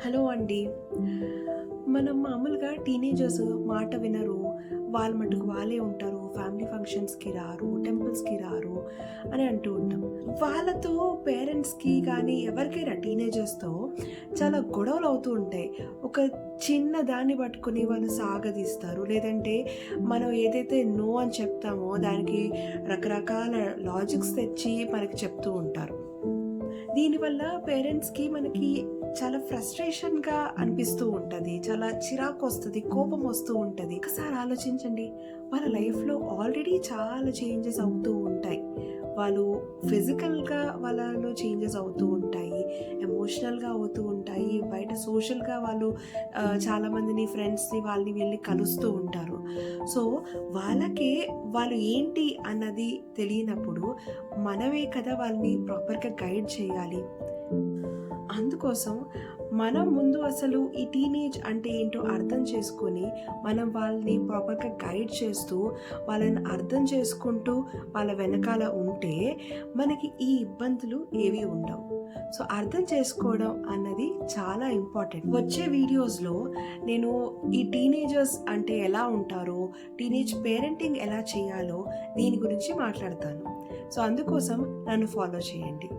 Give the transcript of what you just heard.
Hello అండి. మనం మామూలుగా టీనేజర్స్ మాట వినరు. వాళ్ళ మటుకు వాళ్ళే ఉంటారు. ఫ్యామిలీ ఫంక్షన్స్‌కి రారు, టెంపుల్స్‌కి రారు అని అంటూ ఉంటాం. వాళ్ళతో పేరెంట్స్‌కి కానీ ఎవరికైనా టీనేజర్స్‌తో చాలా గొడవలు అవుతూ ఉంటాయి. ఒక చిన్న దాన్ని పట్టుకొని వాళ్ళు సాగదీస్తారు. లేదంటే మనం ఏదైతే నో అని చెప్తామో దానికి రకరకాల లాజిక్స్ తెచ్చి మనకి చెప్తూ ఉంటారు. దీనివల్ల పేరెంట్స్‌కి మనకి చాలా ఫ్రస్ట్రేషన్‌గా అనిపిస్తూ ఉంటది. చాలా చిరాకొస్తది, కోపమొస్తూ ఉంటది. ఒకసారి ఆలోచించండి. వాళ్ళ లైఫ్‌లో ఆల్రెడీ చాలా చేంజెస్ అవుతూ ఉంటాయి. వాళ్ళు ఫిజికల్‌గా వాళ్ళలో చేంజెస్ అవుతూ ఉంటాయి. ఎమోషనల్‌గా అవుతూ ఉంటాయి. బయట సోషల్‌గా వాళ్ళు చాలామందిని ఫ్రెండ్స్‌ని వాళ్ళని వీళ్ళని కలుస్తూ ఉంటారు. సో, వాళ్ళకే వాళ్ళు ఏంటి అన్నది తెలియనప్పుడు మనమే కదా వాళ్ళని ప్రాపర్‌గా గైడ్ చేయాలి. అందుకోసం మనం ముందు అసలు ఈ టీనేజ్ అంటే ఏంటో అర్థం చేసుకొని, మనం వాళ్ళని ప్రాపర్‌గా గైడ్ చేస్తూ, వాళ్ళని అర్థం చేసుకుంటూ, వాళ్ళ వెనకాల ఉంటే, మనకి ఈ ఇబ్బందులు ఏవి ఉండవు. సో, అర్థం చేసుకోవడం అన్నది చాలా ఇంపార్టెంట్. వచ్చే వీడియోస్‌లో నేను ఈ టీనేజర్స్ అంటే ఎలా ఉంటారో, టీనేజ్ పేరెంటింగ్ ఎలా చేయాలో దీని గురించి మాట్లాడతాను. సో, అందుకోసం నన్ను ఫాలో చేయండి.